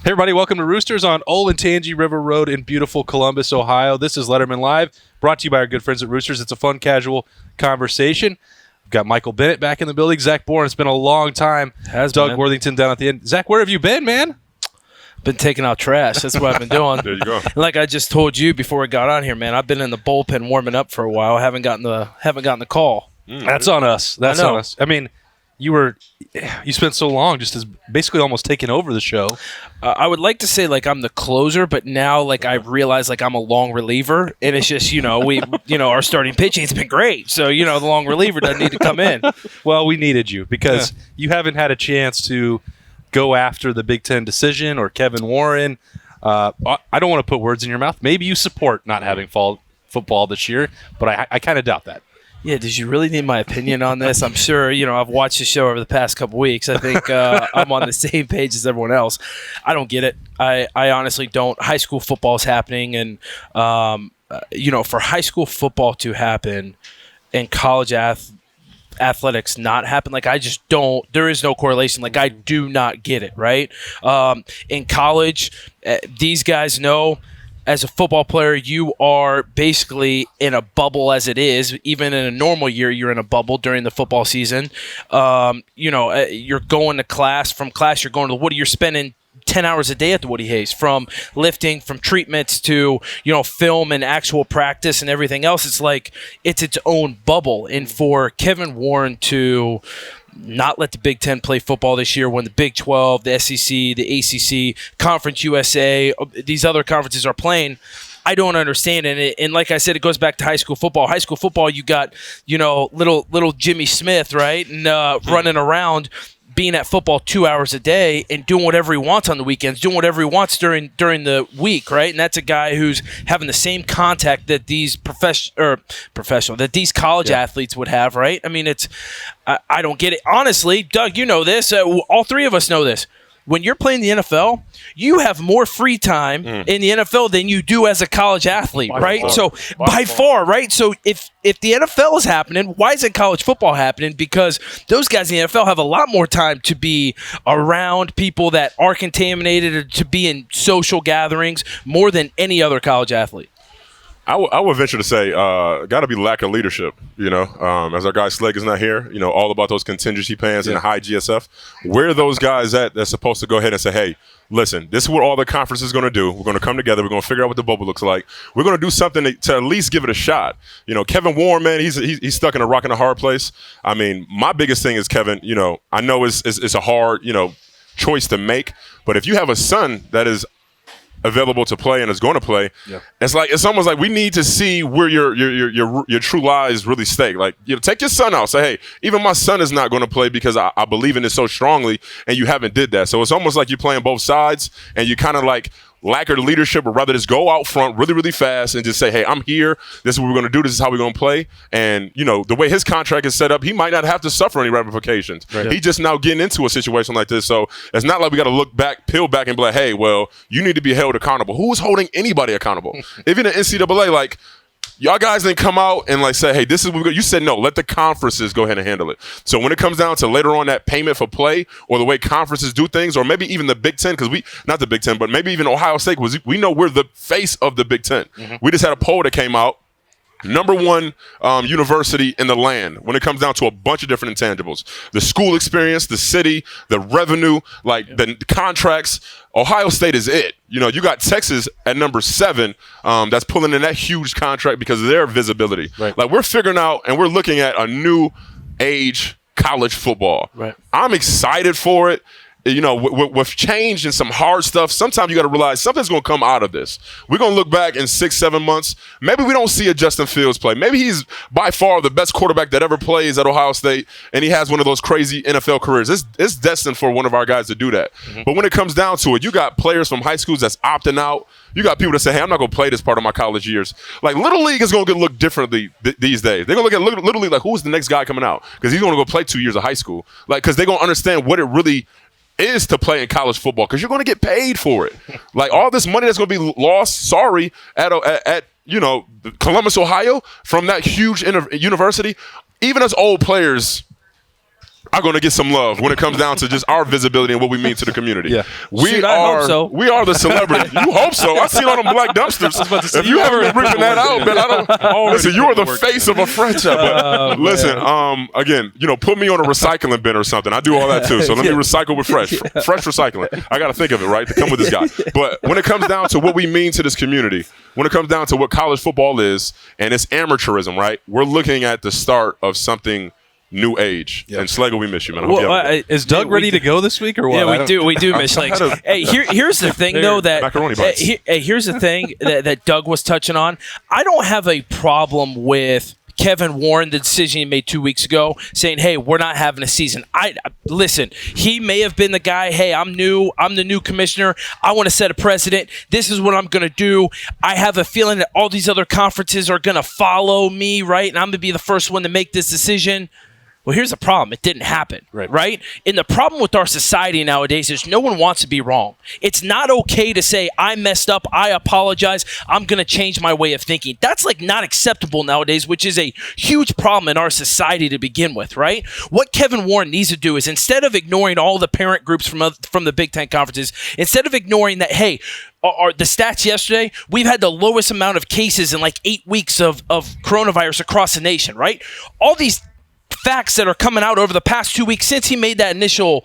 Hey everybody, welcome to Roosters on Olentangy River Road in beautiful Columbus, Ohio. This is Lettermen Live, brought to you by our good friends at Roosters. It's a fun, casual conversation. We've got Michael Bennett back in the building. Zach Boren, it's been a long time. Doug Worthington down at the end. Zach, where have you been, man? Been taking out trash. That's what I've been doing. There you go. Like I just told you before we got on here, man, I've been in the bullpen warming up for a while. I haven't gotten the call. That's on us. That's on us. I mean, you spent so long just as basically almost taking over the show. I would like to say like I'm the closer, but now like I realize like I'm a long reliever, and it's just our starting pitching's been great, so the long reliever doesn't need to come in. Well, we needed you because you haven't had a chance to go after the Big Ten decision or Kevin Warren. I don't want to put words in your mouth. Maybe you support not having fall football this year, but I kind of doubt that. Yeah, did you really need my opinion on this? I'm sure, I've watched the show over the past couple weeks. I think I'm on the same page as everyone else. I don't get it. I honestly don't. High school football is happening, and, for high school football to happen and college athletics not happen, like I just don't, there is no correlation. Like I do not get it, right? In college, these guys know, as a football player, you are basically in a bubble as it is. Even in a normal year, you're in a bubble during the football season. You're going to class. From class, you're going to the Woody. You're spending 10 hours a day at the Woody Hayes, from lifting, from treatments to, film and actual practice and everything else. It's like it's its own bubble. And for Kevin Warren to not let the Big Ten play football this year when the Big 12, the SEC, the ACC, Conference USA, these other conferences are playing, I don't understand it. And like I said, it goes back to high school football. High school football, you got, little Jimmy Smith, right? And running around, being at football 2 hours a day and doing whatever he wants on the weekends, doing whatever he wants during the week, right? And that's a guy who's having the same contact that these professional, that these college athletes would have, right? I mean, I don't get it. Honestly, Doug, you know this. All three of us know this. When you're playing the NFL, you have more free time in the NFL than you do as a college athlete, right? By far, right? So if the NFL is happening, why isn't college football happening? Because those guys in the NFL have a lot more time to be around people that are contaminated or to be in social gatherings more than any other college athlete. I would venture to say, got to be lack of leadership, as our guy Sleg is not here, all about those contingency plans and the high GSF. Where are those guys at that's supposed to go ahead and say, hey, listen, this is what all the conference is going to do. We're going to come together. We're going to figure out what the bubble looks like. We're going to do something to at least give it a shot. Kevin Warren, man, he's stuck in a rock and a hard place. I mean, my biggest thing is Kevin, I know it's a hard, choice to make, but if you have a son that is available to play and is going to play, it's almost like we need to see where your true lies really stake. Like, take your son out. Say, hey, even my son is not going to play because I believe in it so strongly, and you haven't did that. So it's almost like you're playing both sides, and you kind of like lack of leadership, or rather just go out front really, really fast and just say, hey, I'm here. This is what we're going to do. This is how we're going to play. And, the way his contract is set up, he might not have to suffer any ramifications. Right. He's just now getting into a situation like this. So it's not like we got to look back, peel back and be like, hey, well, you need to be held accountable. Who's holding anybody accountable? Even the NCAA, like, y'all guys didn't come out and like say, hey, this is what we got. You said no, let the conferences go ahead and handle it. So when it comes down to later on that payment for play or the way conferences do things, or maybe even the Big Ten, because not the Big Ten, but maybe even Ohio State, we know we're the face of the Big Ten. Mm-hmm. We just had a poll that came out. Number one university in the land when it comes down to a bunch of different intangibles. The school experience, the city, the revenue, the contracts. Ohio State is it. You got Texas at number 7 that's pulling in that huge contract because of their visibility. Right. Like, we're figuring out and we're looking at a new age college football. Right. I'm excited for it. With change and some hard stuff, sometimes you got to realize something's going to come out of this. We're going to look back in 6-7 months. Maybe we don't see a Justin Fields play. Maybe he's by far the best quarterback that ever plays at Ohio State, and he has one of those crazy NFL careers. It's destined for one of our guys to do that. Mm-hmm. But when it comes down to it, you got players from high schools that's opting out. You got people that say, hey, I'm not going to play this part of my college years. Like, Little League is going to look differently these days. They're going to look at Little League like, who's the next guy coming out? Because he's going to go play 2 years of high school. Like, because they're going to understand what it really is to play in college football, because you're going to get paid for it. Like, all this money that's going to be lost, at Columbus, Ohio, from that huge university, even as old players, are going to get some love when it comes down to just our visibility and what we mean to the community. Yeah. Shoot, I hope so. We are the celebrity. You hope so. I see it on them black dumpsters. If you haven't been ripping that out, man, I don't. Listen, you are the face of a franchise. But listen, again, put me on a recycling bin or something. I do all that too. So let me recycle with fresh recycling. I got to think of it, right, to come with this guy. But when it comes down to what we mean to this community, when it comes down to what college football is and it's amateurism, right? We're looking at the start of something new age. Yep. And Schlegel, we miss you, man. I hope you have is Doug ready to go this week or what? Yeah, we do miss Schlegel. Hey, here's the thing, though, that here's the thing that Doug was touching on. I don't have a problem with Kevin Warren, the decision he made 2 weeks ago, saying, hey, we're not having a season. Listen, he may have been the guy, hey, I'm the new commissioner. I want to set a precedent. This is what I'm going to do. I have a feeling that all these other conferences are going to follow me, right? And I'm going to be the first one to make this decision. Well, here's the problem. It didn't happen, right? And the problem with our society nowadays is no one wants to be wrong. It's not okay to say, I messed up, I apologize, I'm going to change my way of thinking. That's not acceptable nowadays, which is a huge problem in our society to begin with, right? What Kevin Warren needs to do is, instead of ignoring all the parent groups from the Big Ten conferences, instead of ignoring that, hey, the stats yesterday, we've had the lowest amount of cases in 8 weeks of coronavirus across the nation, right? All these facts that are coming out over the past 2 weeks since he made that initial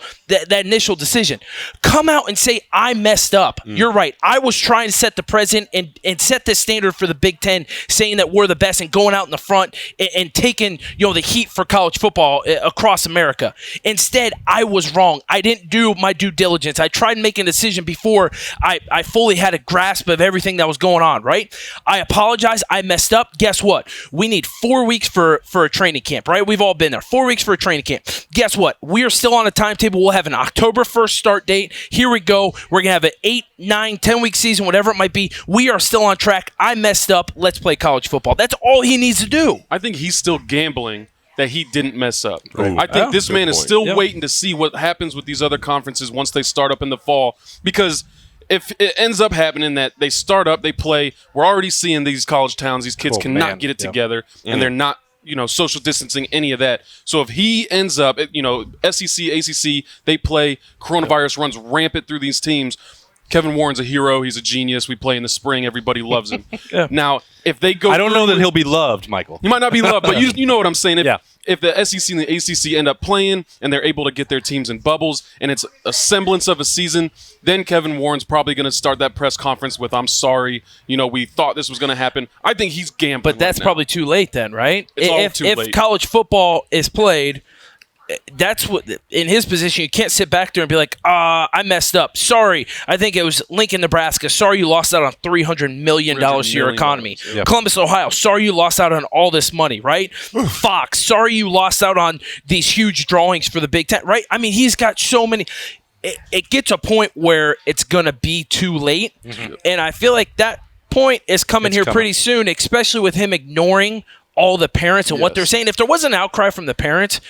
decision. Come out and say, I messed up. You're right. I was trying to set the precedent and set the standard for the Big Ten, saying that we're the best and going out in the front and taking the heat for college football across America. Instead, I was wrong. I didn't do my due diligence. I tried making a decision before I fully had a grasp of everything that was going on, right? I apologize. I messed up. Guess what? We need 4 weeks for a training camp, right? We've all been there. 4 weeks for a training camp. Guess what? We are still on a timetable. We'll have an October 1st start date. Here we go. We're going to have an 8, 9, 10-week season, whatever it might be. We are still on track. I messed up. Let's play college football. That's all he needs to do. I think he's still gambling that he didn't mess up. Ooh, I think this man is still Yep. waiting to see what happens with these other conferences once they start up in the fall. Because if it ends up happening that they start up, they play, we're already seeing these college towns, these kids cannot get it together, and they're not social distancing, any of that. So if he ends up, SEC, ACC, they play, coronavirus runs rampant through these teams. Kevin Warren's a hero. He's a genius. We play in the spring. Everybody loves him. Now, if they go, I don't know that he'll be loved, Michael. He might not be loved, but you know what I'm saying. If the SEC and the ACC end up playing and they're able to get their teams in bubbles and it's a semblance of a season, then Kevin Warren's probably going to start that press conference with, I'm sorry, we thought this was going to happen. I think he's gambling. But that's probably too late then, right? It's too late. If college football is played, that's what, in his position, you can't sit back there and be like, I messed up. Sorry. I think it was Lincoln, Nebraska. Sorry you lost out on $300 million to your economy. Yep. Columbus, Ohio. Sorry you lost out on all this money, right? Fox. Sorry you lost out on these huge drawings for the Big Ten, right? I mean, he's got so many. It gets a point where it's going to be too late. Mm-hmm. And I feel like that point is coming pretty soon, especially with him ignoring all the parents and what they're saying. If there was an outcry from the parents,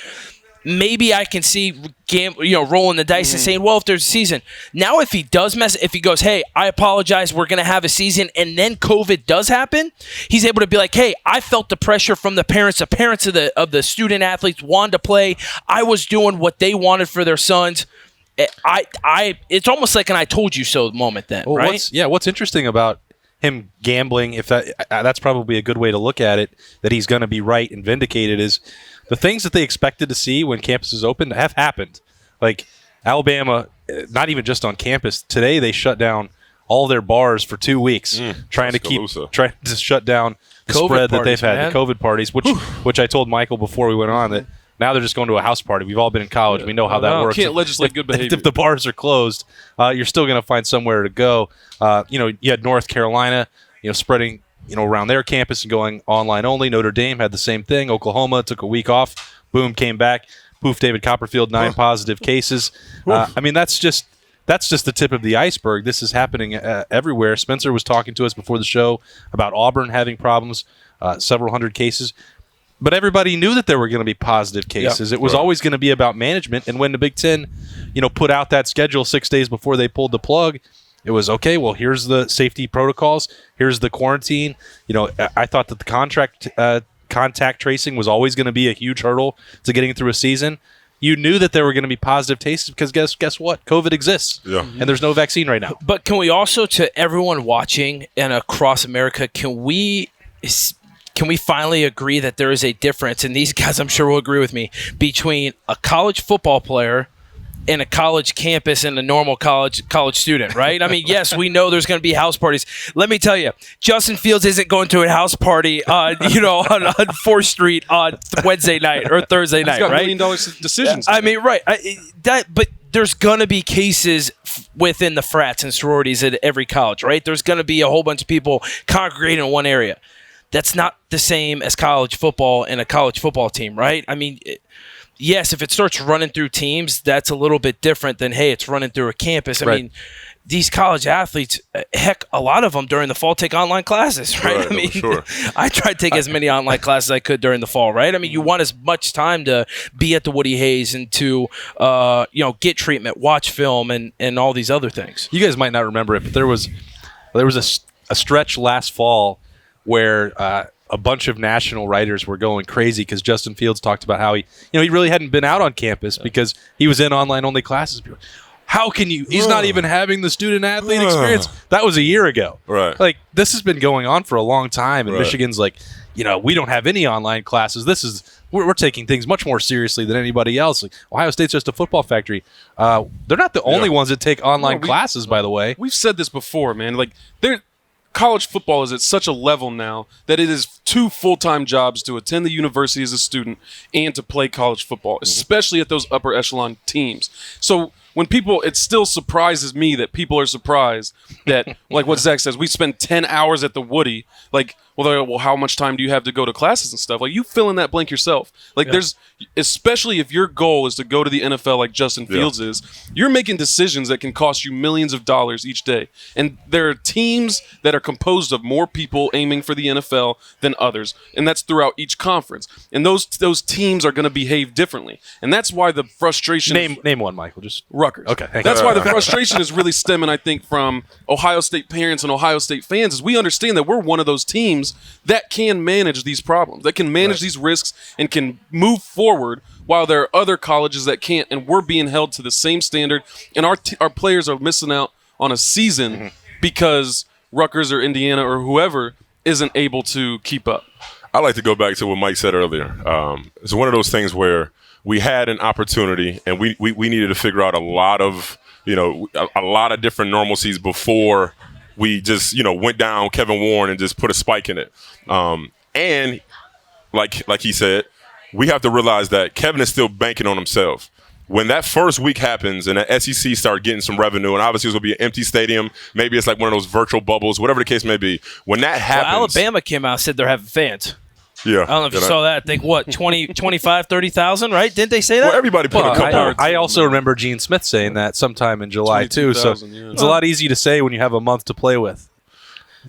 maybe I can see rolling the dice and saying, well, if there's a season. Now, if he does if he goes, hey, I apologize, we're going to have a season, and then COVID does happen, he's able to be like, hey, I felt the pressure from the parents of the student athletes wanted to play. I was doing what they wanted for their sons. It's almost like an I told you so moment then, right? What's interesting about him gambling, if that's probably a good way to look at it, that he's going to be right and vindicated, is the things that they expected to see when campuses opened have happened. Like Alabama, not even just on campus. Today they shut down all their bars for 2 weeks, trying to shut down the COVID spread that parties, they've had, man. the COVID parties, which I told Michael before we went on that now they're just going to a house party. We've all been in college. We know how that works. Can't legislate good behavior. If the bars are closed, you're still going to find somewhere to go. You had North Carolina, spreading around their campus and going online only. Notre Dame had the same thing. Oklahoma took a week off. Boom, came back. Poof, David Copperfield, 9 positive cases. I mean, that's just the tip of the iceberg. This is happening everywhere. Spencer was talking to us before the show about Auburn having problems, several hundred cases. But everybody knew that there were going to be positive cases. It was always going to be about management. And when the Big Ten, put out that schedule 6 days before they pulled the plug, it was, okay, well, here's the safety protocols. Here's the quarantine. I thought that the contact tracing was always going to be a huge hurdle to getting through a season. you knew that there were going to be positive cases because guess what? COVID exists. Yeah. And there's no vaccine right now. But can we also, to everyone watching and across America, can we finally agree that there is a difference, and these guys I'm sure will agree with me, between a college football player in a college campus and a normal college student, right? I mean, yes, we know there's going to be house parties. Let me tell you, Justin Fields isn't going to a house party, on 4th Street on Wednesday night or Thursday night, He's got right? $1 million decisions. I mean, right. But there's going to be cases within the frats and sororities at every college, right? There's going to be a whole bunch of people congregating in one area. That's not the same as college football and a college football team, right? I mean, yes, if it starts running through teams, that's a little bit different than, hey, it's running through a campus. I mean, these college athletes, heck, a lot of them during the fall take online classes, right? I mean, sure. I tried to take as many online classes as I could during the fall, right? I mean, you want as much time to be at the Woody Hayes and to, get treatment, watch film, and all these other things. You guys might not remember it, but there was a stretch last fall where a bunch of national writers were going crazy because Justin Fields talked about how he really hadn't been out on campus because he was in online-only classes. How can you? He's not even having the student-athlete experience. That was a year ago. Right. Like, this has been going on for a long time, and Michigan's like, we don't have any online classes. We're taking things much more seriously than anybody else. Like, Ohio State's just a football factory. They're not the only ones that take online classes, by the way. We've said this before, man. Like, college football is at such a level now that it is 2 full-time jobs to attend the university as a student and to play college football, especially at those upper echelon teams. So when it still surprises me that people are surprised that, like what Zach says, we spend 10 hours at the Woody. Like, well, how much time do you have to go to classes and stuff? Like, you fill in that blank yourself. Like, there's, especially if your goal is to go to the NFL like Justin Fields is, you're making decisions that can cost you millions of dollars each day. And there are teams that are composed of more people aiming for the NFL than others. And that's throughout each conference. And those teams are going to behave differently. And that's why the frustration... Name one, Michael. Just Rutgers. Okay. That's why the frustration is really stemming, I think, from Ohio State parents and Ohio State fans, is we understand that we're one of those teams that can manage these problems, that can manage these risks and can move forward, while there are other colleges that can't, and we're being held to the same standard, and our players are missing out on a season because Rutgers or Indiana or whoever isn't able to keep up. I like to go back to what Mike said earlier. It's one of those things where we had an opportunity and we needed to figure out a lot of different normalcies before we just, went down Kevin Warren and just put a spike in it. And like he said, we have to realize that Kevin is still banking on himself. When that first week happens and the SEC start getting some revenue, and obviously it's going to be an empty stadium, maybe it's like one of those virtual bubbles, whatever the case may be. When that happens... Well, Alabama came out and said they're having fans. Yeah. I don't know if you saw that. I think, 25, 30,000, right? Didn't they say that? Well, everybody put a couple... I also remember Gene Smith saying that sometime in July, too. So it's a lot easy to say when you have a month to play with.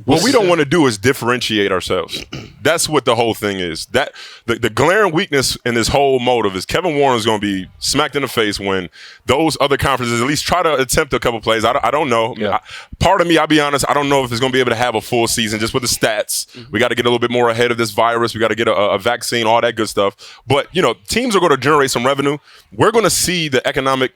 What we don't want to do is differentiate ourselves. That's what the whole thing is. That the glaring weakness in this whole motive is Kevin Warren is going to be smacked in the face when those other conferences at least try to attempt a couple plays. I don't know. Yeah. Part of me, I'll be honest, I don't know if it's going to be able to have a full season just with the stats. We got to get a little bit more ahead of this virus. We got to get a vaccine, all that good stuff. But, teams are going to generate some revenue. We're going to see the economic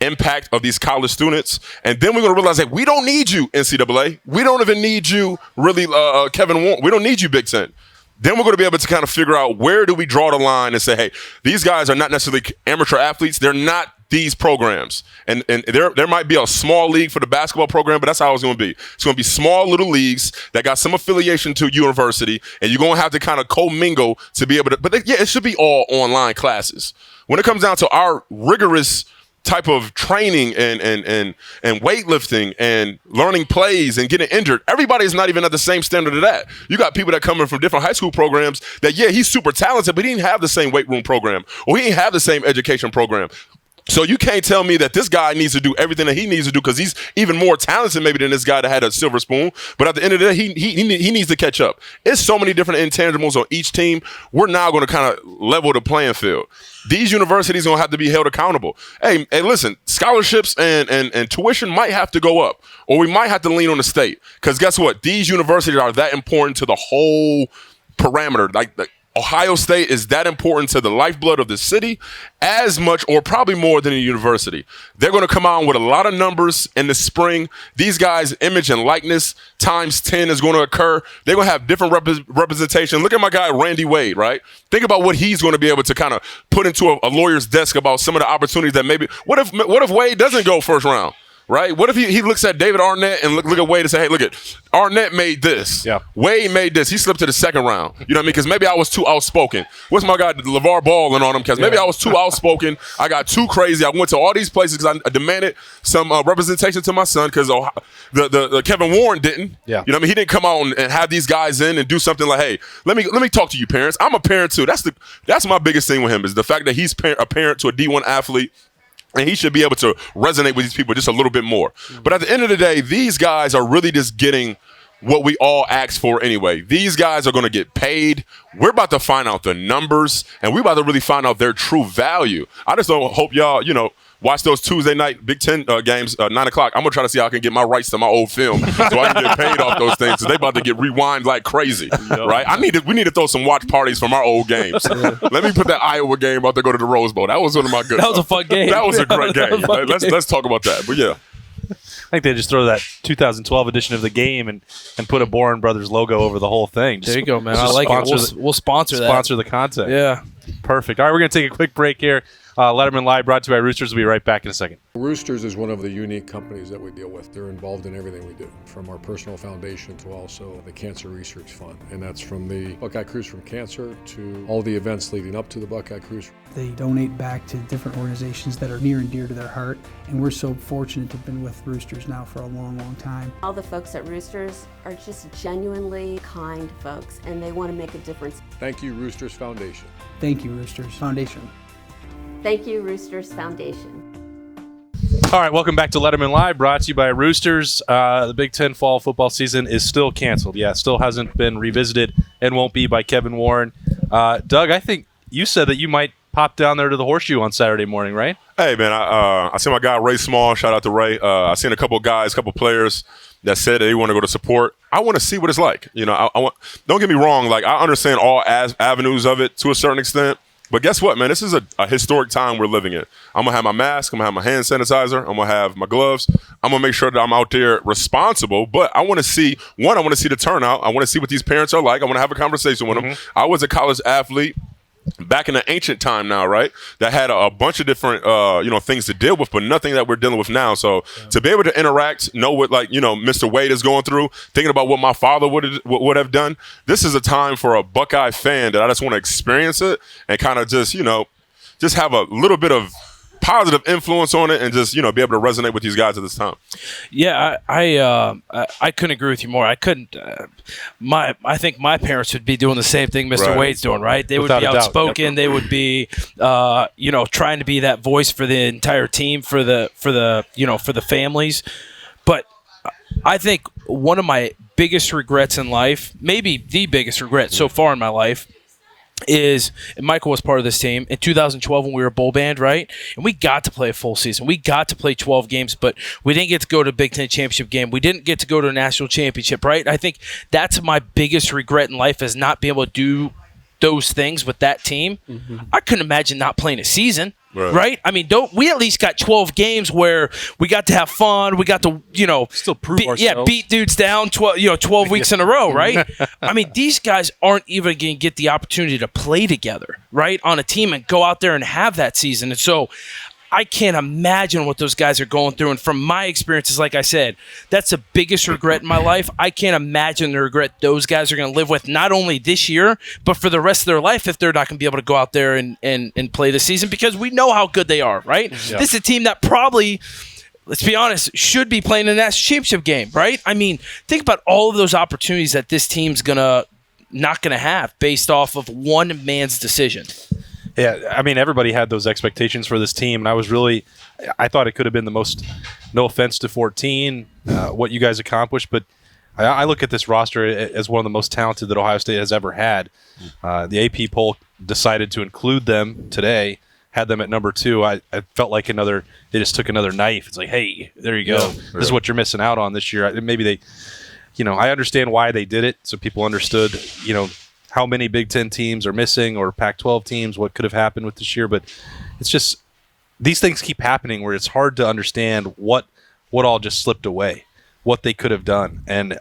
impact of these college students, and then we're going to realize that we don't need you, NCAA. We don't even need you, really, Kevin Warren. We don't need you, Big Ten. Then we're going to be able to kind of figure out where do we draw the line and say, hey, these guys are not necessarily amateur athletes. They're not these programs. And there might be a small league for the basketball program, but that's how it's going to be. It's going to be small little leagues that got some affiliation to university, and you're going to have to kind of commingle to be able to, but it should be all online classes. When it comes down to our rigorous type of training and weightlifting and learning plays and getting injured, everybody is not even at the same standard of that. You got people that come in from different high school programs that, he's super talented, but he didn't have the same weight room program, or he didn't have the same education program. So you can't tell me that this guy needs to do everything that he needs to do because he's even more talented maybe than this guy that had a silver spoon. But at the end of the day, he needs to catch up. It's so many different intangibles on each team. We're now going to kind of level the playing field. These universities are going to have to be held accountable. Hey, listen, scholarships and tuition might have to go up, or we might have to lean on the state. Because guess what? These universities are that important to the whole parameter. Like Ohio State is that important to the lifeblood of the city as much or probably more than a university. They're going to come out with a lot of numbers in the spring. These guys' image and likeness times 10 is going to occur. They're going to have different representation. Look at my guy, Randy Wade, right? Think about what he's going to be able to kind of put into a lawyer's desk about some of the opportunities that maybe – what if Wade doesn't go first round? Right? What if he looks at David Arnett and look at Wade and say, hey, look at Arnett made this. Yeah. Wade made this. He slipped to the second round. You know what I mean? Because maybe I was too outspoken. What's my guy, LeVar Ball, on him? Because maybe I was too outspoken. I got too crazy. I went to all these places because I demanded some representation to my son because the Kevin Warren didn't. Yeah. You know what I mean? He didn't come out and have these guys in and do something like, hey, let me talk to you parents. I'm a parent too. That's my biggest thing with him is the fact that he's a parent to a D1 athlete. And he should be able to resonate with these people just a little bit more. But at the end of the day, these guys are really just getting what we all asked for anyway. These guys are going to get paid. We're about to find out the numbers, and we're about to really find out their true value. I just don't hope y'all, watch those Tuesday night Big Ten games, 9 o'clock. I'm going to try to see how I can get my rights to my old film so I can get paid off those things because they about to get rewind like crazy, right? We need to throw some watch parties from our old games. Let me put that Iowa game out there, go to the Rose Bowl. That was one of my good That was a fun game. That was a great game. Let's talk about that. But, yeah. I think they just throw that 2012 edition of the game and put a Boren Brothers logo over the whole thing. There you go, man. I like it. We'll sponsor that. Sponsor the content. Yeah. Perfect. All right, we're going to take a quick break here. Lettermen Live brought to you by Roosters. We'll be right back in a second. Roosters is one of the unique companies that we deal with. They're involved in everything we do, from our personal foundation to also the Cancer Research Fund. And that's from the Buckeye Cruise from Cancer to all the events leading up to the Buckeye Cruise. They donate back to different organizations that are near and dear to their heart. And we're so fortunate to have been with Roosters now for a long, long time. All the folks at Roosters are just genuinely kind folks, and they want to make a difference. Thank you, Roosters Foundation. Thank you, Roosters Foundation. Thank you, Roosters Foundation. All right, welcome back to Lettermen Live, brought to you by Roosters. The Big Ten fall football season is still canceled. Yeah, it still hasn't been revisited and won't be by Kevin Warren. Doug, I think you said that you might pop down there to the Horseshoe on Saturday morning, right? Hey, man, I see my guy Ray Small. Shout out to Ray. I seen a couple players that said that they want to go to support. I want to see what it's like. Don't get me wrong. Like, I understand all avenues of it to a certain extent. But guess what, man? This is a historic time we're living in. I'm going to have my mask. I'm going to have my hand sanitizer. I'm going to have my gloves. I'm going to make sure that I'm out there responsible. But I want to see, I want to see the turnout. I want to see what these parents are like. I want to have a conversation with them. I was a college athlete back in the ancient time now, right? That had a bunch of different, things to deal with, but nothing that we're dealing with now. So to be able to interact, know what, Mr. Wade is going through, thinking about what my father would have done. This is a time for a Buckeye fan that I just want to experience it and kind of just have a little bit of positive influence on it and just, be able to resonate with these guys at this time. Yeah, I couldn't agree with you more. I couldn't. I think my parents would be doing the same thing Mr. Wade's doing, right? They Without would be a doubt. outspoken. Yep. They would be, trying to be that voice for the entire team, for the families. But I think one of my biggest regrets in life, maybe the biggest regret so far in my life, is, and Michael was part of this team in 2012 when we were a bowl band, right? And we got to play a full season. We got to play 12 games, but we didn't get to go to a Big Ten championship game. We didn't get to go to a national championship, right? I think that's my biggest regret in life, is not being able to do those things with that team. I couldn't imagine not playing a season. Right? I mean, we at least got 12 games where we got to have fun. We got to, still prove ourselves. Yeah, beat dudes down 12 weeks in a row, right? I mean, these guys aren't even going to get the opportunity to play together, right, on a team and go out there and have that season. And so I can't imagine what those guys are going through. And from my experiences, like I said, that's the biggest regret in my life. I can't imagine the regret those guys are going to live with, not only this year, but for the rest of their life, if they're not going to be able to go out there and play this season, because we know how good they are, right? Yeah. This is a team that probably, let's be honest, should be playing a national championship game, right? I mean, think about all of those opportunities that this team's not going to have based off of one man's decision. Yeah, I mean, everybody had those expectations for this team, and I thought it could have been the most, no offense to 14, what you guys accomplished, but I look at this roster as one of the most talented that Ohio State has ever had. The AP poll decided to include them today, had them at number 2. I felt like they just took another knife. It's like, hey, there you go. Yeah, this is what you're missing out on this year. Maybe they, I understand why they did it, so people understood, how many Big Ten teams are missing or Pac-12 teams, what could have happened with this year. But it's just these things keep happening where it's hard to understand what all just slipped away, what they could have done. And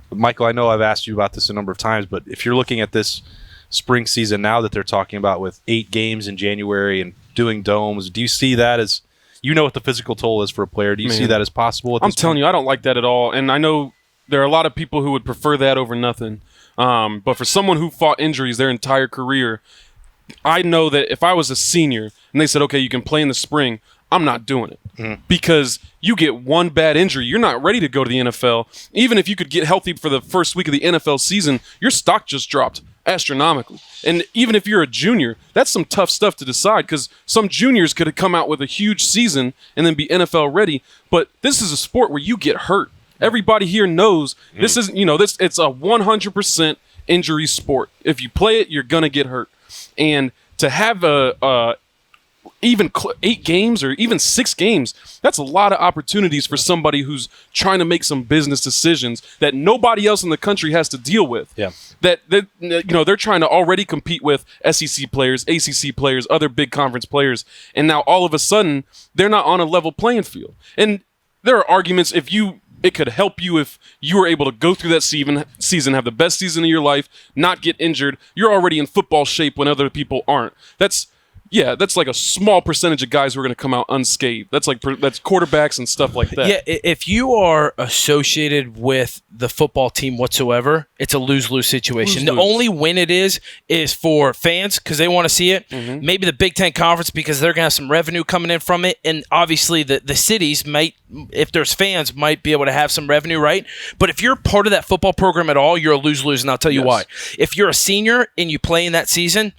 Michael, I know I've asked you about this a number of times, but if you're looking at this spring season now that they're talking about with 8 games in January and doing domes, do you see that as, you know what the physical toll is for a player, do you see that as possible at this I'm telling you, I don't like that at all. And I know there are a lot of people who would prefer that over nothing. But for someone who fought injuries their entire career, I know that if I was a senior and they said, okay, you can play in the spring, I'm not doing it. Because you get one bad injury, you're not ready to go to the NFL. Even if you could get healthy for the first week of the NFL season, your stock just dropped astronomically. And even if you're a junior, that's some tough stuff to decide, because some juniors could have come out with a huge season and then be NFL ready. But this is a sport where you get hurt. Everybody here knows this isn't, it's a 100% injury sport. If you play it, you're going to get hurt. And to have even 8 games or even 6 games, that's a lot of opportunities for somebody who's trying to make some business decisions that nobody else in the country has to deal with. Yeah. That they're trying to already compete with SEC players, ACC players, other big conference players, and now all of a sudden they're not on a level playing field. And there are arguments it could help you if you were able to go through that season, have the best season of your life, not get injured. You're already in football shape when other people aren't. That's like a small percentage of guys who are going to come out unscathed. That's quarterbacks and stuff like that. Yeah, if you are associated with the football team whatsoever, it's a lose-lose situation. The only win it is for fans because they want to see it. Mm-hmm. Maybe the Big Ten Conference because they're going to have some revenue coming in from it. And obviously the cities might, if there's fans, might be able to have some revenue, right? But if you're part of that football program at all, you're a lose-lose, and I'll tell you why. If you're a senior and you play in that season,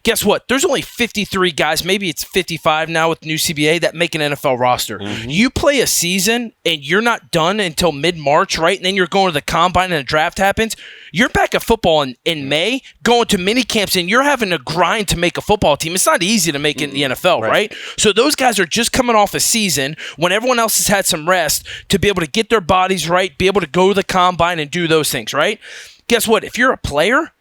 guess what? There's only 53 guys, maybe it's 55 now with the new CBA, that make an NFL roster. Mm-hmm. You play a season and you're not done until mid-March, right? And then you're going to the combine and the draft happens. You're back at football in May, going to mini camps, and you're having to grind to make a football team. It's not easy to make it in the NFL, right? So those guys are just coming off a season when everyone else has had some rest to be able to get their bodies right, be able to go to the combine and do those things, right? Guess what? If you're a player,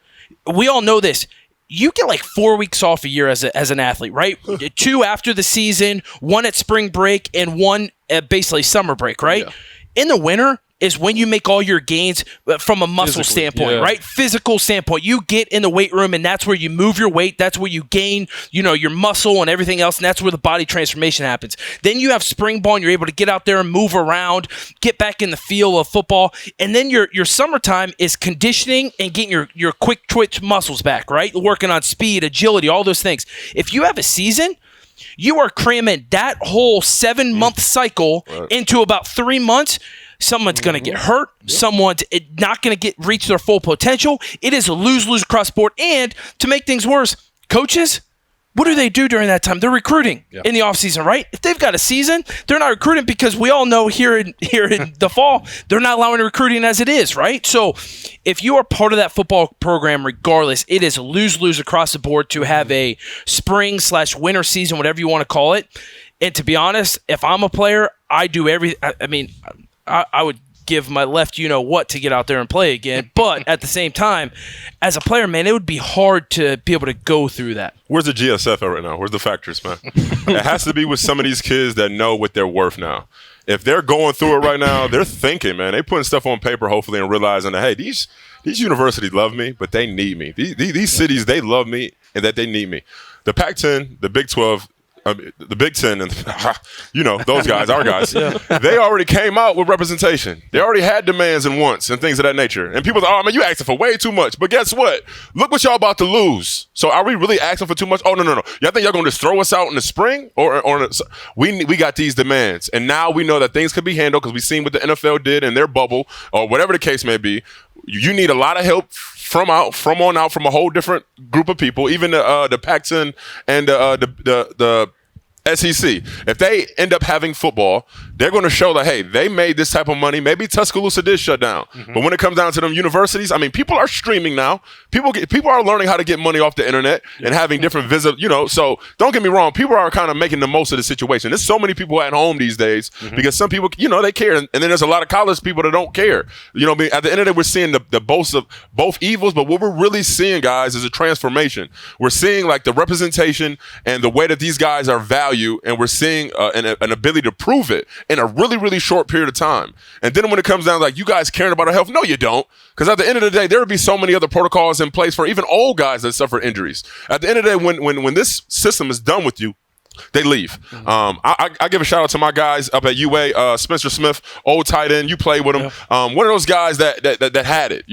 we all know this. You get like 4 weeks off a year as an athlete, right? 2 after the season, 1 at spring break, and 1 at basically summer break, right? Yeah. In the winter is when you make all your gains from a muscle standpoint, right? Physical standpoint. You get in the weight room, and that's where you move your weight. That's where you gain, your muscle and everything else, and that's where the body transformation happens. Then you have spring ball, and you're able to get out there and move around, get back in the feel of football, and then your summertime is conditioning and getting your quick twitch muscles back, right? Working on speed, agility, all those things. If you have a season, you are cramming that whole 7-month cycle into about 3 months. Someone's going to get hurt. Someone's not going to reach their full potential. It is a lose-lose across the board. And to make things worse, coaches, what do they do during that time? They're recruiting in the offseason, right? If they've got a season, they're not recruiting because we all know here in the fall, they're not allowing recruiting as it is, right? So if you are part of that football program, regardless, it is a lose-lose across the board to have a spring/winter season, whatever you want to call it. And to be honest, if I'm a player, I do everything. I would give my left what to get out there and play again. But at the same time, as a player, man, it would be hard to be able to go through that. Where's the GSF at right now? Where's the factors, man? It has to be with some of these kids that know what they're worth now. If they're going through it right now, they're thinking, man, they're putting stuff on paper, hopefully, and realizing that, hey, these universities love me, but they need me. These cities, they love me, and that they need me. The Pac-10, the Big 12, the Big Ten, and those guys, our guys, they already came out with representation. They already had demands and wants and things of that nature. And people say, oh, man, you asking for way too much. But guess what? Look what y'all about to lose. So are we really asking for too much? Oh, no. Y'all think y'all going to just throw us out in the spring? Or we got these demands. And now we know that things could be handled because we've seen what the NFL did in their bubble or whatever the case may be. You need a lot of help from on out from a whole different group of people. Even the Pac-10 and the SEC. If they end up having football, they're going to show that, hey, they made this type of money. Maybe Tuscaloosa did shut down. But when it comes down to them universities, I mean, people are streaming now. People are learning how to get money off the internet and having different visits, so don't get me wrong. People are kind of making the most of the situation. There's so many people at home these days because some people, they care. And then there's a lot of college people that don't care. At the end of the day, we're seeing the both of both evils, but what we're really seeing, guys, is a transformation. We're seeing like the representation and the way that these guys are valued, and we're seeing an ability to prove it in a really, really short period of time. And then when it comes down to like, you guys caring about our health, no, you don't. Because at the end of the day, there would be so many other protocols in place for even old guys that suffer injuries. At the end of the day, when this system is done with you, they leave. I give a shout out to my guys up at UA, Spencer Smith, old tight end. You played with him. One of those guys that had it.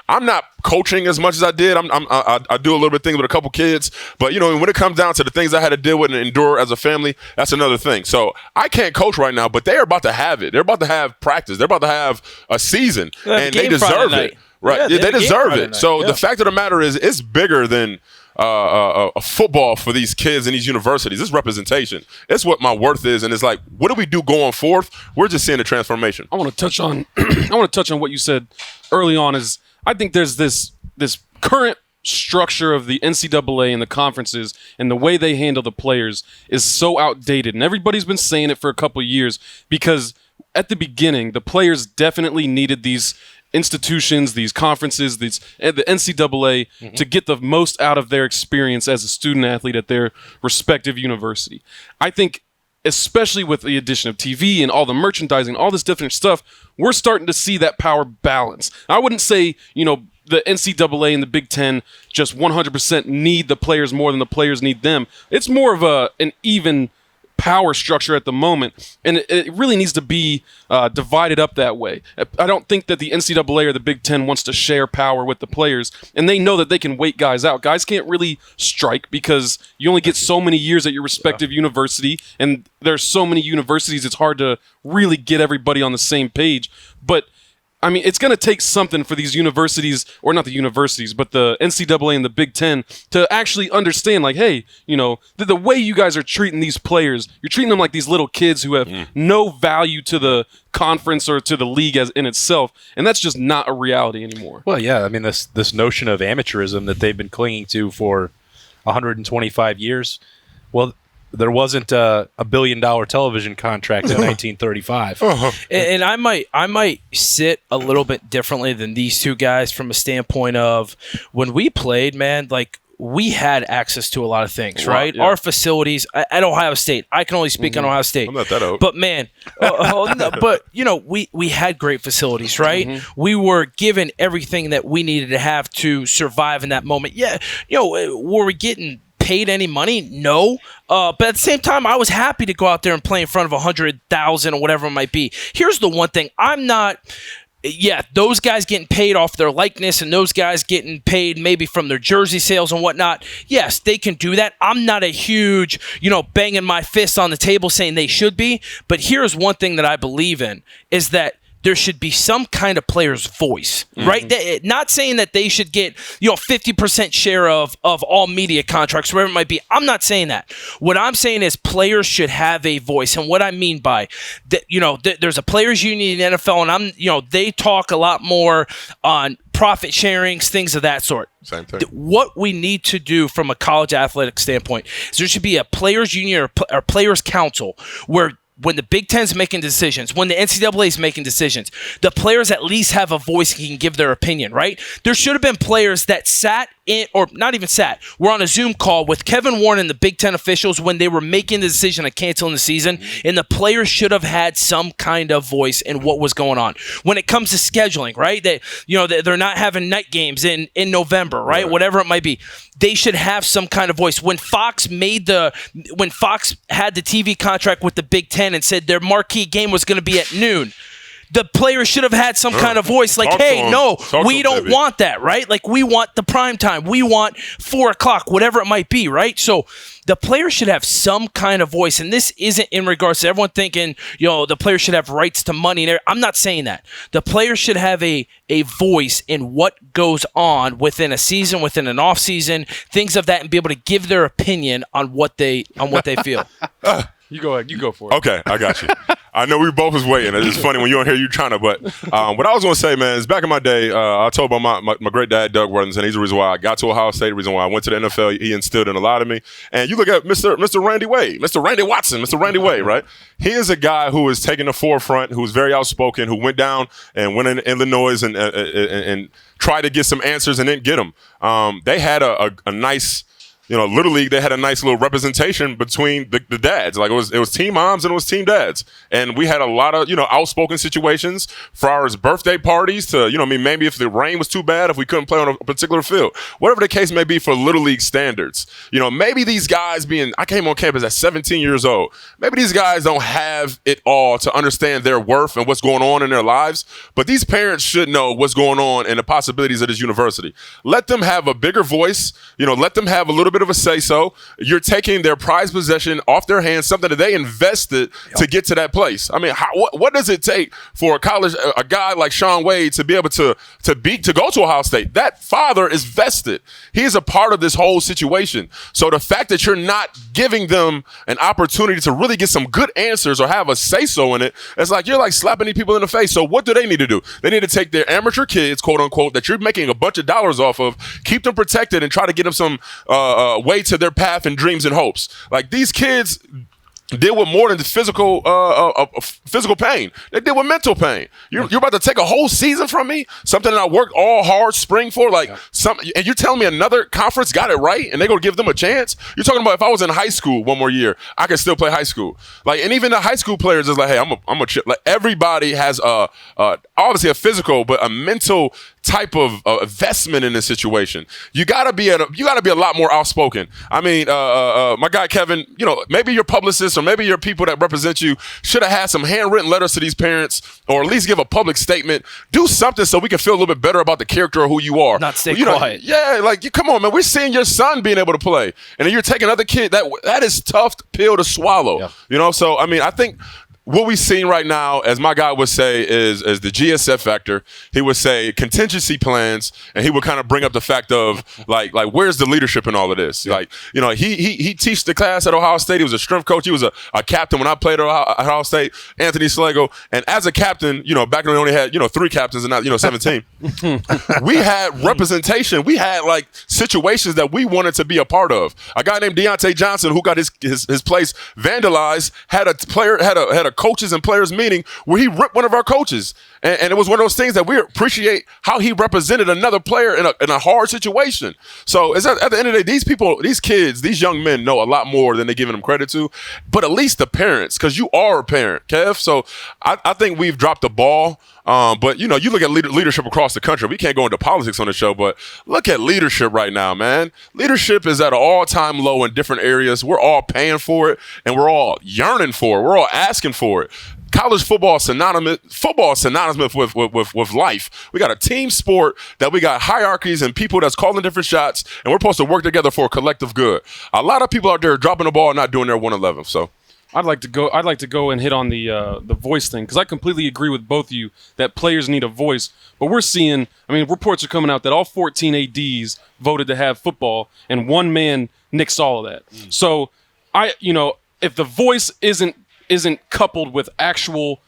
I'm not coaching as much as I did. I do a little bit of things with a couple kids, but when it comes down to the things I had to deal with and endure as a family, that's another thing. So I can't coach right now, but they are about to have it. They're about to have practice. They're about to have a season, and they deserve it. Right? They deserve it. So the fact of the matter is, it's bigger than a football for these kids in these universities. It's representation. It's what my worth is, and it's like, what do we do going forth? We're just seeing a transformation. I want to touch on what you said early on. Is I think there's this current structure of the NCAA and the conferences and the way they handle the players is so outdated, and everybody's been saying it for a couple of years because at the beginning the players definitely needed these institutions, these conferences, the NCAA to get the most out of their experience as a student athlete at their respective university. I think especially with the addition of TV and all the merchandising, all this different stuff, we're starting to see that power balance. I wouldn't say, the NCAA and the Big Ten just 100% need the players more than the players need them. It's more of an even power structure at the moment, and it really needs to be divided up that way. I don't think that the NCAA or the Big Ten wants to share power with the players, and they know that they can wait guys out. Guys can't really strike because you only get so many years at your respective university, and there's so many universities, it's hard to really get everybody on the same page. But I mean, it's going to take something for these universities, or not the universities, but the NCAA and the Big Ten to actually understand, like, hey, the way you guys are treating these players, you're treating them like these little kids who have no value to the conference or to the league as in itself, and that's just not a reality anymore. Well, yeah, I mean, this notion of amateurism that they've been clinging to for 125 years, well, there wasn't a $1 billion television contract in 1935. And I might sit a little bit differently than these two guys from a standpoint of when we played, man, like we had access to a lot of things, right? Yeah. Our facilities at Ohio State, I can only speak on Ohio State. I'm not that old. But man, but we had great facilities, right? We were given everything that we needed to have to survive in that moment. Yeah, were we getting paid any money? No. But at the same time, I was happy to go out there and play in front of 100,000 or whatever it might be. Here's the one thing. I'm not... Yeah, those guys getting paid off their likeness and those guys getting paid maybe from their jersey sales and whatnot. Yes, they can do that. I'm not a huge, banging my fists on the table saying they should be. But here's one thing that I believe in is that there should be some kind of player's voice, right? Not saying that they should get 50% share of all media contracts, wherever it might be. I'm not saying that. What I'm saying is players should have a voice, and what I mean by that, there's a players' union in the NFL, and they talk a lot more on profit sharings, things of that sort. Same thing. What we need to do from a college athletic standpoint is there should be a players' union or players' council where when the Big Ten's making decisions, when the NCAA is making decisions, the players at least have a voice and can give their opinion, right? There should have been players that sat in, or not even sat, were on a Zoom call with Kevin Warren and the Big Ten officials when they were making the decision of canceling the season, and the players should have had some kind of voice in what was going on. When it comes to scheduling, right? They're not having night games in November, right? Whatever it might be. They should have some kind of voice. When Fox had the TV contract with the Big Ten and said their marquee game was going to be at noon, the players should have had some kind of voice like, hey, no, we don't want that, right? Like, we want the prime time. We want 4 o'clock, whatever it might be, right? So the players should have some kind of voice. And this isn't in regards to everyone thinking, the players should have rights to money. I'm not saying that. The players should have a voice in what goes on within a season, within an off season, things of that, and be able to give their opinion on what they feel. You go ahead. You go for it. Okay, I got you. I know we both was waiting. It's funny when you don't hear you trying to, but what I was going to say, man, is back in my day, I told about my great dad, Doug Worthington. He's the reason why I got to Ohio State, the reason why I went to the NFL. He instilled in a lot of me. And you look at Mr. Randy Wade, Mr. Randy Watson, Mr. Randy Wade, right? He is a guy who is taking the forefront, who is very outspoken, who went down and went in Illinois and tried to get some answers and didn't get them. They had a nice... Little League, they had a nice little representation between the dads. Like, it was team moms and it was team dads. And we had a lot of, outspoken situations for our birthday parties to, maybe if the rain was too bad, if we couldn't play on a particular field. Whatever the case may be for Little League standards. Maybe these guys I came on campus at 17 years old. Maybe these guys don't have it all to understand their worth and what's going on in their lives. But these parents should know what's going on and the possibilities of this university. Let them have a bigger voice. Let them have a little bit of a say-so. You're taking their prized possession off their hands, something that they invested to get to that place. I mean, what does it take for a guy like Sean Wade to be able to go to Ohio State? That father is vested. He is a part of this whole situation. So the fact that you're not giving them an opportunity to really get some good answers or have a say-so in it, it's like you're like slapping these people in the face. So what do they need to do? They need to take their amateur kids, quote unquote, that you're making a bunch of dollars off of, keep them protected and try to get them some way to their path and dreams and hopes. Like, these kids deal with more than the physical pain. They deal with mental pain. You're about to take a whole season from me, something that I worked all hard spring for, and you're telling me another conference got it right and they're going to give them a chance? You're talking about if I was in high school one more year, I could still play high school. And even the high school players is like, hey, I'm a chip. Like, everybody has obviously a physical, but a mental type of investment in this situation. You gotta be a lot more outspoken. I mean, my guy Kevin, maybe your publicist or maybe your people that represent you should have had some handwritten letters to these parents, or at least give a public statement. Do something so we can feel a little bit better about the character of who you are. Not stay quiet. Yeah, come on, man. We're seeing your son being able to play, and then you're taking another kid. That is tough pill to swallow. Yeah. So I mean, I think what we've seen right now, as my guy would say, is the GSF factor. He would say contingency plans, and he would kind of bring up the fact of like where's the leadership in all of this? Yeah. He teached the class at Ohio State. He was a strength coach. He was a captain when I played at Ohio State, Anthony Slago. And as a captain, back when we only had 3 captains and not 17, we had representation. We had situations that we wanted to be a part of. A guy named Deontay Johnson, who got his place vandalized, had a coaches and players meeting where he ripped one of our coaches. And it was one of those things that we appreciate how he represented another player in a hard situation. So at the end of the day, these kids, these young men know a lot more than they're giving them credit to. But at least the parents, because you are a parent, Kev. So I think we've dropped the ball. But you look at leadership across the country. We can't go into politics on the show, but look at leadership right now, man. Leadership is at an all-time low in different areas. We're all paying for it, and we're all yearning for it. We're all asking for it. College football is synonymous with life. We got a team sport that we got hierarchies and people that's calling different shots, and we're supposed to work together for a collective good. A lot of people out there dropping the ball and not doing their 111. So I'd like to go and hit on the voice thing, because I completely agree with both of you that players need a voice. But we're seeing, reports are coming out that all 14 ADs voted to have football, and one man nixed all of that. So if the voice isn't coupled with actual,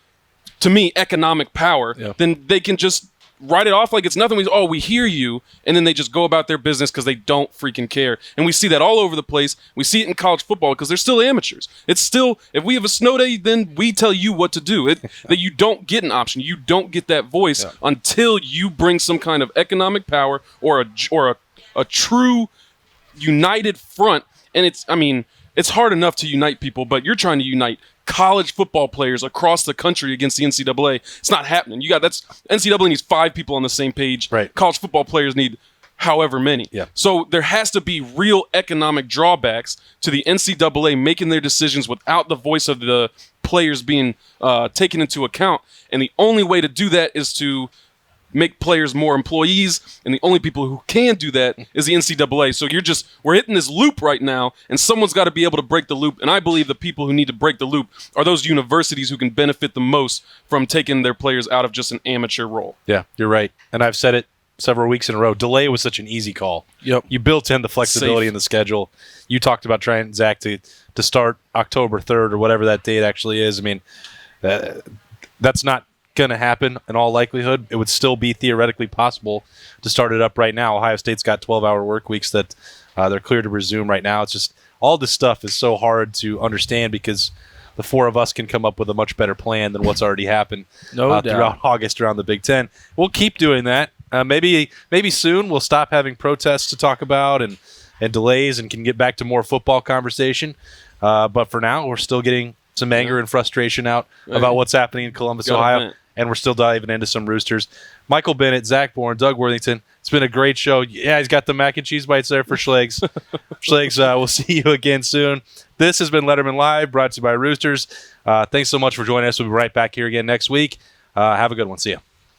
to me, economic power, then they can just write it off like it's nothing. We hear you, and then they just go about their business because they don't freaking care. And we see that all over the place. We see it in college football because they're still amateurs. It's still, if we have a snow day, then we tell you what to do. That you don't get an option. You don't get that voice until you bring some kind of economic power or a true united front. And it's hard enough to unite people, but you're trying to unite college football players across the country against the NCAA. It's not happening. NCAA needs 5 people on the same page. Right. College football players need however many. Yeah. So there has to be real economic drawbacks to the NCAA making their decisions without the voice of the players being taken into account. And the only way to do that is to make players more employees, and the only people who can do that is the NCAA. So we're hitting this loop right now, and someone's got to be able to break the loop. And I believe the people who need to break the loop are those universities who can benefit the most from taking their players out of just an amateur role. Yeah, you're right. And I've said it several weeks in a row. Delay was such an easy call. Yep. You built in the flexibility Safe. in the schedule. You talked about trying, Zach, to start October 3rd or whatever that date actually is. I mean, that's not going to happen in all likelihood. It would still be theoretically possible to start it up right now. Ohio State's got 12-hour work weeks that they're clear to resume right now. It's just all this stuff is so hard to understand because the four of us can come up with a much better plan than what's already happened throughout August around the Big Ten. We'll keep doing that. Maybe soon we'll stop having protests to talk about and delays and can get back to more football conversation. But for now, we're still getting some anger and frustration out about what's happening in Columbus, Ohio. And we're still diving into some Roosters. Michael Bennett, Zach Boren, Doug Worthington. It's been a great show. Yeah, he's got the mac and cheese bites there for Schlegs. Schlegs, we'll see you again soon. This has been Lettermen Live, brought to you by Roosters. Thanks so much for joining us. We'll be right back here again next week. Have a good one. See ya.